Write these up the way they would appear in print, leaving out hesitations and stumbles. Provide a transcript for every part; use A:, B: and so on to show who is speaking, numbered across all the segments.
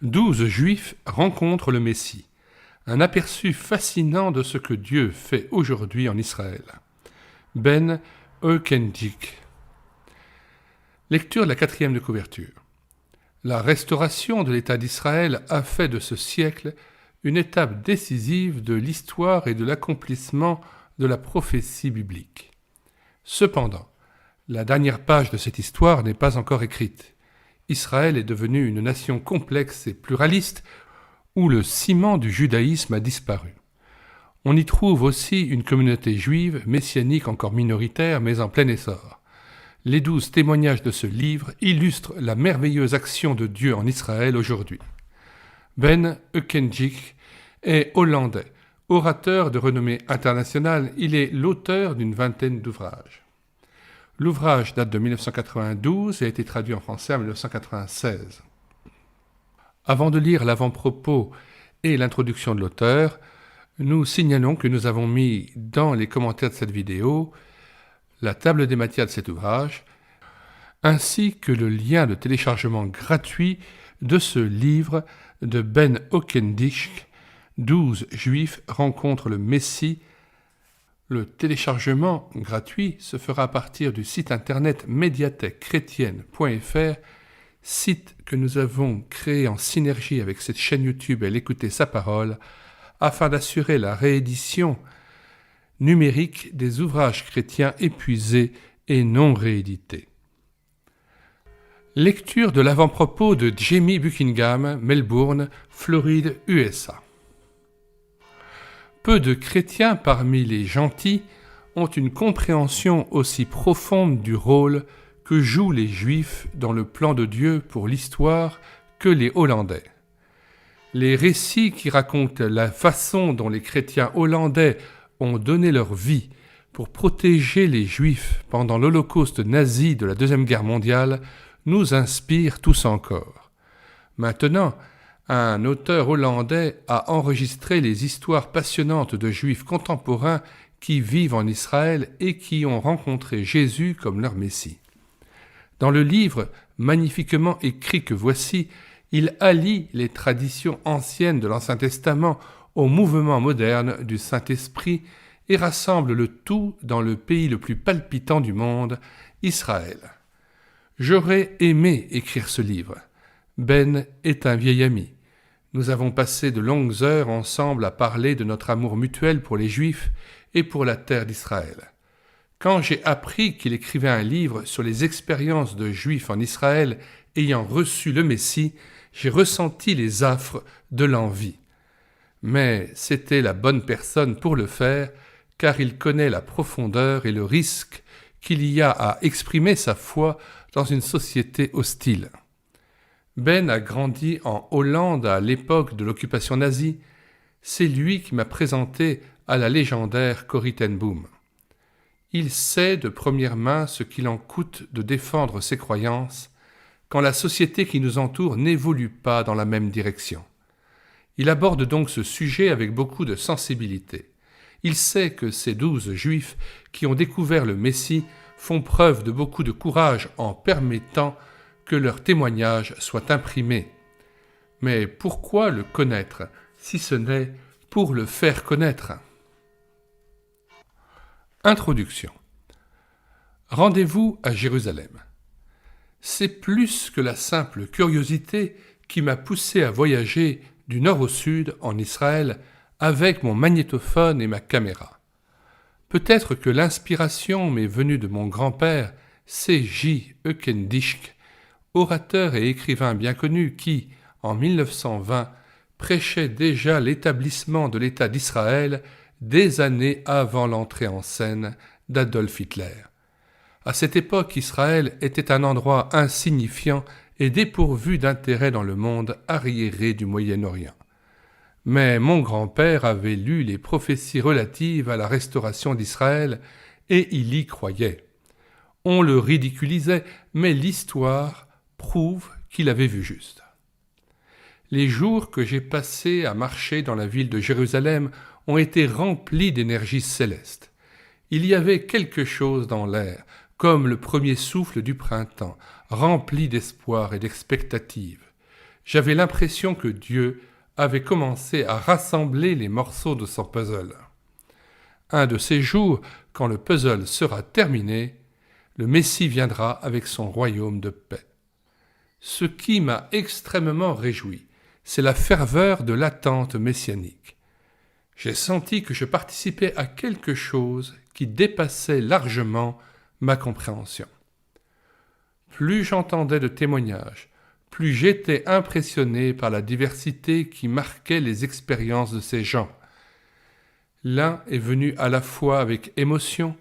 A: 12 Juifs rencontrent le Messie. Un aperçu fascinant de ce que Dieu fait aujourd'hui en Israël. Ben Heukendik. Lecture de la 4e de couverture. La restauration de l'État d'Israël a fait de ce siècle une étape décisive de l'histoire et de l'accomplissement de la prophétie biblique. Cependant, la dernière page de cette histoire n'est pas encore écrite. Israël est devenu une nation complexe et pluraliste où le ciment du judaïsme a disparu. On y trouve aussi une communauté juive, messianique encore minoritaire, mais en plein essor. Les 12 témoignages de ce livre illustrent la merveilleuse action de Dieu en Israël aujourd'hui. Ben Heukendik est hollandais, orateur de renommée internationale. Il est l'auteur d'une vingtaine d'ouvrages. L'ouvrage date de 1992 et a été traduit en français en 1996. Avant de lire l'avant-propos et l'introduction de l'auteur, nous signalons que nous avons mis dans les commentaires de cette vidéo la table des matières de cet ouvrage, ainsi que le lien de téléchargement gratuit de ce livre de Ben Heukendik, 12 Juifs rencontrent le Messie. Le téléchargement gratuit se fera à partir du site internet médiathèquechrétienne.fr, site que nous avons créé en synergie avec cette chaîne YouTube et l'écouter sa parole, afin d'assurer la réédition numérique des ouvrages chrétiens épuisés et non réédités. Lecture de l'avant-propos de Jamie Buckingham, Melbourne, Floride, USA. Peu de chrétiens parmi les gentils ont une compréhension aussi profonde du rôle que jouent les Juifs dans le plan de Dieu pour l'histoire que les Hollandais. Les récits qui racontent la façon dont les chrétiens hollandais ont donné leur vie pour protéger les Juifs pendant l'Holocauste nazi de la Deuxième Guerre mondiale nous inspirent tous encore. Maintenant, un auteur hollandais a enregistré les histoires passionnantes de Juifs contemporains qui vivent en Israël et qui ont rencontré Jésus comme leur Messie. Dans le livre magnifiquement écrit que voici, il allie les traditions anciennes de l'Ancien Testament au mouvement moderne du Saint-Esprit et rassemble le tout dans le pays le plus palpitant du monde, Israël. J'aurais aimé écrire ce livre. Ben est un vieil ami. Nous avons passé de longues heures ensemble à parler de notre amour mutuel pour les Juifs et pour la terre d'Israël. Quand j'ai appris qu'il écrivait un livre sur les expériences de Juifs en Israël ayant reçu le Messie, j'ai ressenti les affres de l'envie. Mais c'était la bonne personne pour le faire, car il connaît la profondeur et le risque qu'il y a à exprimer sa foi dans une société hostile. Ben a grandi en Hollande à l'époque de l'occupation nazie. C'est lui qui m'a présenté à la légendaire Corrie ten Boom. Il sait de première main ce qu'il en coûte de défendre ses croyances quand la société qui nous entoure n'évolue pas dans la même direction. Il aborde donc ce sujet avec beaucoup de sensibilité. Il sait que ces 12 Juifs qui ont découvert le Messie font preuve de beaucoup de courage en permettant que leur témoignage soit imprimé. Mais pourquoi le connaître, si ce n'est pour le faire connaître ? Introduction. Rendez-vous à Jérusalem. C'est plus que la simple curiosité qui m'a poussé à voyager du nord au sud en Israël avec mon magnétophone et ma caméra. Peut-être que l'inspiration m'est venue de mon grand-père, C.J. Heukendik, orateur et écrivain bien connu qui, en 1920, prêchait déjà l'établissement de l'État d'Israël des années avant l'entrée en scène d'Adolf Hitler. À cette époque, Israël était un endroit insignifiant et dépourvu d'intérêt dans le monde arriéré du Moyen-Orient. Mais mon grand-père avait lu les prophéties relatives à la restauration d'Israël et il y croyait. On le ridiculisait, mais l'histoire prouve qu'il avait vu juste. Les jours que j'ai passés à marcher dans la ville de Jérusalem ont été remplis d'énergie céleste. Il y avait quelque chose dans l'air, comme le premier souffle du printemps, rempli d'espoir et d'expectative. J'avais l'impression que Dieu avait commencé à rassembler les morceaux de son puzzle. Un de ces jours, quand le puzzle sera terminé, le Messie viendra avec son royaume de paix. Ce qui m'a extrêmement réjoui, c'est la ferveur de l'attente messianique. J'ai senti que je participais à quelque chose qui dépassait largement ma compréhension. Plus j'entendais de témoignages, plus j'étais impressionné par la diversité qui marquait les expériences de ces gens. L'un est venu à la fois avec émotion,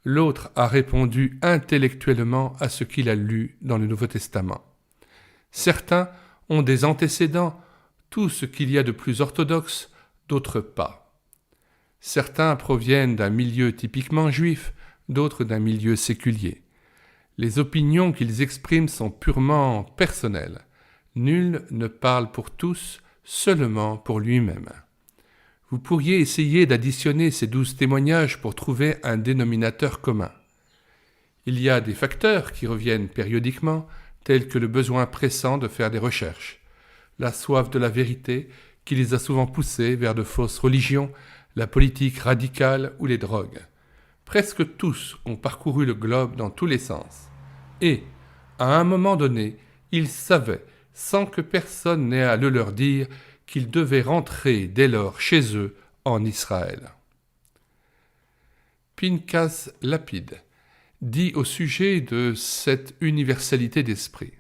A: l'autre a répondu intellectuellement à ce qu'il a lu dans le Nouveau Testament. Certains ont des antécédents, tout ce qu'il y a de plus orthodoxe, d'autres pas. Certains proviennent d'un milieu typiquement juif, d'autres d'un milieu séculier. Les opinions qu'ils expriment sont purement personnelles. Nul ne parle pour tous, seulement pour lui-même. Vous pourriez essayer d'additionner ces 12 témoignages pour trouver un dénominateur commun. Il y a des facteurs qui reviennent périodiquement, tels que le besoin pressant de faire des recherches, la soif de la vérité qui les a souvent poussés vers de fausses religions, la politique radicale ou les drogues. Presque tous ont parcouru le globe dans tous les sens. Et, à un moment donné, ils savaient, sans que personne n'ait à le leur dire, qu'ils devaient rentrer dès lors chez eux en Israël. Pinchas Lapide dit au sujet de cette universalité d'esprit.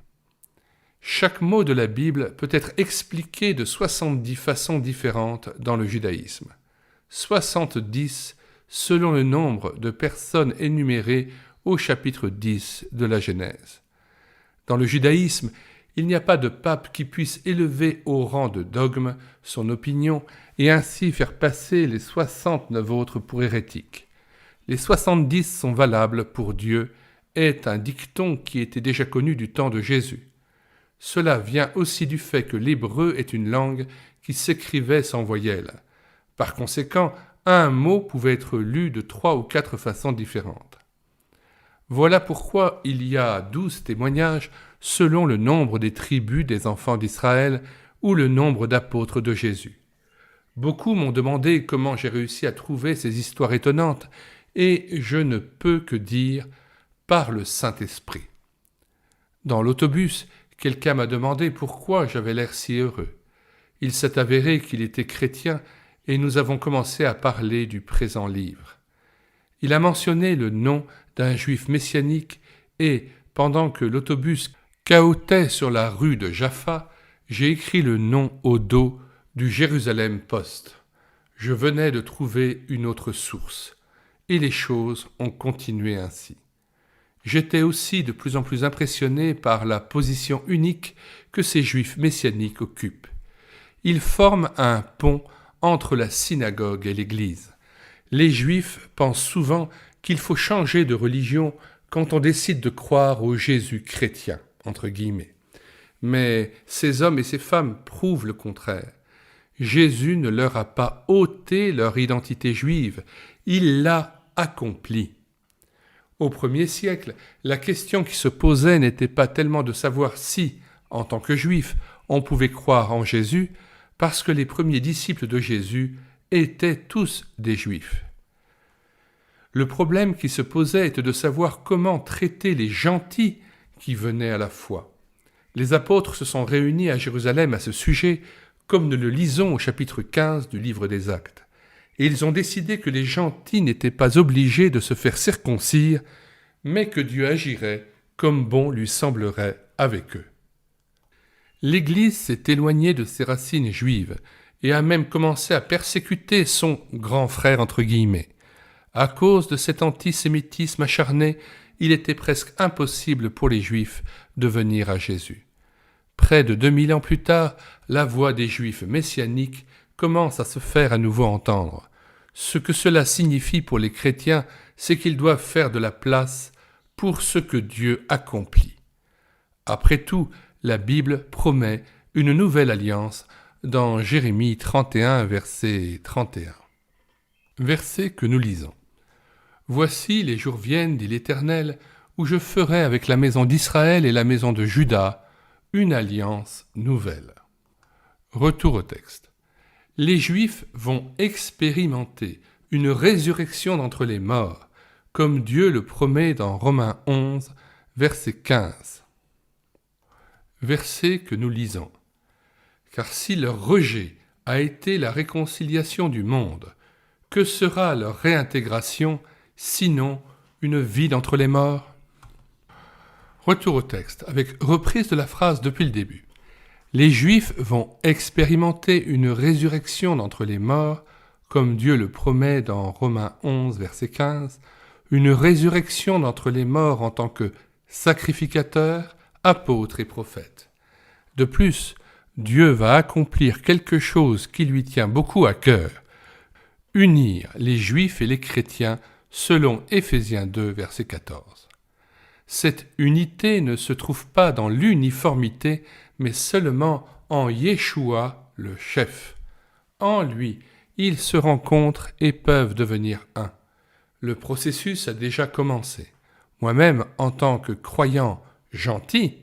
A: Chaque mot de la Bible peut être expliqué de 70 façons différentes dans le judaïsme. 70 selon le nombre de personnes énumérées au chapitre 10 de la Genèse. Dans le judaïsme, il n'y a pas de pape qui puisse élever au rang de dogme son opinion et ainsi faire passer les 69 autres pour hérétiques. Les 70 sont valables pour Dieu est un dicton qui était déjà connu du temps de Jésus. Cela vient aussi du fait que l'hébreu est une langue qui s'écrivait sans voyelles. Par conséquent, un mot pouvait être lu de 3 ou 4 façons différentes. Voilà pourquoi il y a 12 témoignages selon le nombre des tribus des enfants d'Israël ou le nombre d'apôtres de Jésus. Beaucoup m'ont demandé comment j'ai réussi à trouver ces histoires étonnantes, et je ne peux que dire « par le Saint-Esprit ». Dans l'autobus, quelqu'un m'a demandé pourquoi j'avais l'air si heureux. Il s'est avéré qu'il était chrétien et nous avons commencé à parler du présent livre. Il a mentionné le nom d'un juif messianique et, pendant que l'autobus cahotait sur la rue de Jaffa, j'ai écrit le nom au dos du Jérusalem Post. Je venais de trouver une autre source, et les choses ont continué ainsi. J'étais aussi de plus en plus impressionné par la position unique que ces juifs messianiques occupent. Ils forment un pont entre la synagogue et l'Église. Les juifs pensent souvent qu'il faut changer de religion quand on décide de croire au Jésus chrétien, entre guillemets. Mais ces hommes et ces femmes prouvent le contraire. Jésus ne leur a pas ôté leur identité juive, il l'a accomplie. Au 1er siècle, la question qui se posait n'était pas tellement de savoir si, en tant que juif, on pouvait croire en Jésus, parce que les premiers disciples de Jésus étaient tous des juifs. Le problème qui se posait était de savoir comment traiter les gentils qui venaient à la foi. Les apôtres se sont réunis à Jérusalem à ce sujet, comme nous le lisons au chapitre 15 du livre des Actes. Et ils ont décidé que les gentils n'étaient pas obligés de se faire circoncire, mais que Dieu agirait comme bon lui semblerait avec eux. L'Église s'est éloignée de ses racines juives et a même commencé à persécuter son « grand frère » entre guillemets. À cause de cet antisémitisme acharné, il était presque impossible pour les Juifs de venir à Jésus. Près de 2000 ans plus tard, la voix des Juifs messianiques commence à se faire à nouveau entendre. Ce que cela signifie pour les chrétiens, c'est qu'ils doivent faire de la place pour ce que Dieu accomplit. Après tout, la Bible promet une nouvelle alliance dans Jérémie 31, verset 31. Verset que nous lisons. « Voici les jours viennent, dit l'Éternel, où je ferai avec la maison d'Israël et la maison de Juda une alliance nouvelle. » Retour au texte. Les Juifs vont expérimenter une résurrection d'entre les morts, comme Dieu le promet dans Romains 11, verset 15. Verset que nous lisons. Car si leur rejet a été la réconciliation du monde, que sera leur réintégration, sinon une vie d'entre les morts? Retour au texte, avec reprise de la phrase depuis le début. Les Juifs vont expérimenter une résurrection d'entre les morts, comme Dieu le promet dans Romains 11, verset 15, une résurrection d'entre les morts en tant que sacrificateur, apôtre et prophète. De plus, Dieu va accomplir quelque chose qui lui tient beaucoup à cœur, unir les Juifs et les chrétiens selon Éphésiens 2, verset 14. Cette unité ne se trouve pas dans l'uniformité, mais seulement en Yeshua, le chef. En lui, ils se rencontrent et peuvent devenir un. Le processus a déjà commencé. Moi-même, en tant que croyant gentil,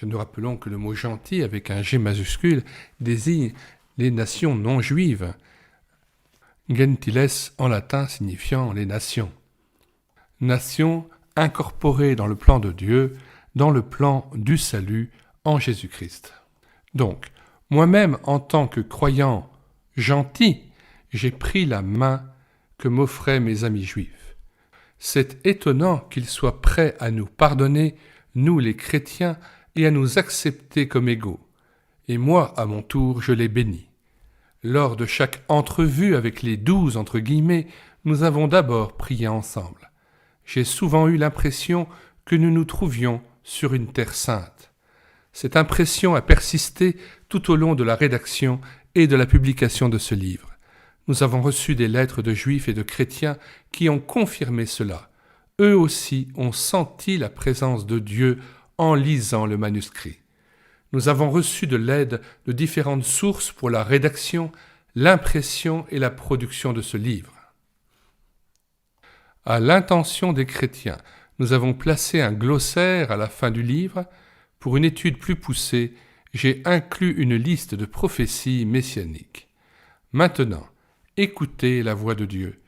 A: nous rappelons que le mot gentil avec un G majuscule désigne les nations non juives. Gentiles en latin signifiant les nations. Nations incorporées dans le plan de Dieu, dans le plan du salut en Jésus-Christ. Donc, moi-même en tant que croyant gentil, j'ai pris la main que m'offraient mes amis juifs. C'est étonnant qu'ils soient prêts à nous pardonner, nous les chrétiens, et à nous accepter comme égaux. Et moi, à mon tour, je les bénis. Lors de chaque entrevue avec les 12 entre guillemets, nous avons d'abord prié ensemble. J'ai souvent eu l'impression que nous nous trouvions sur une terre sainte. Cette impression a persisté tout au long de la rédaction et de la publication de ce livre. Nous avons reçu des lettres de juifs et de chrétiens qui ont confirmé cela. Eux aussi ont senti la présence de Dieu en lisant le manuscrit. Nous avons reçu de l'aide de différentes sources pour la rédaction, l'impression et la production de ce livre. À l'intention des chrétiens, nous avons placé un glossaire à la fin du livre. Pour une étude plus poussée, j'ai inclus une liste de prophéties messianiques. Maintenant, écoutez la voix de Dieu.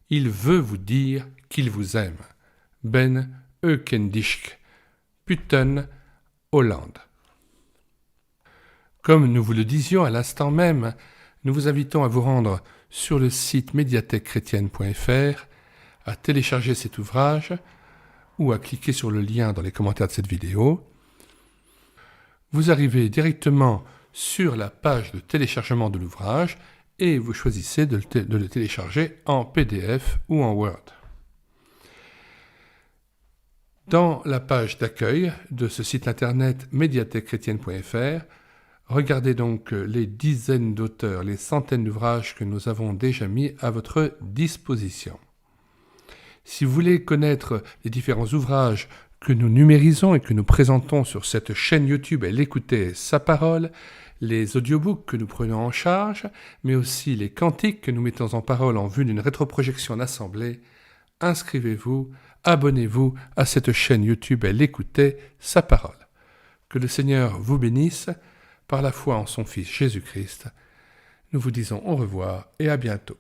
A: Il veut vous dire qu'il vous aime. Ben Eukendishk, Putten, Hollande. Comme nous vous le disions à l'instant même, nous vous invitons à vous rendre sur le site médiathèquechrétienne.fr, à télécharger cet ouvrage ou à cliquer sur le lien dans les commentaires de cette vidéo. Vous arrivez directement sur la page de téléchargement de l'ouvrage et vous choisissez de le télécharger en PDF ou en Word. Dans la page d'accueil de ce site internet médiathèquechrétienne.fr, regardez donc les dizaines d'auteurs, les centaines d'ouvrages que nous avons déjà mis à votre disposition. Si vous voulez connaître les différents ouvrages que nous numérisons et que nous présentons sur cette chaîne YouTube et l'écouter sa parole, les audiobooks que nous prenons en charge, mais aussi les cantiques que nous mettons en parole en vue d'une rétroprojection en assemblée, inscrivez-vous, abonnez-vous à cette chaîne YouTube et l'écoutez sa parole. Que le Seigneur vous bénisse par la foi en son Fils Jésus-Christ. Nous vous disons au revoir et à bientôt.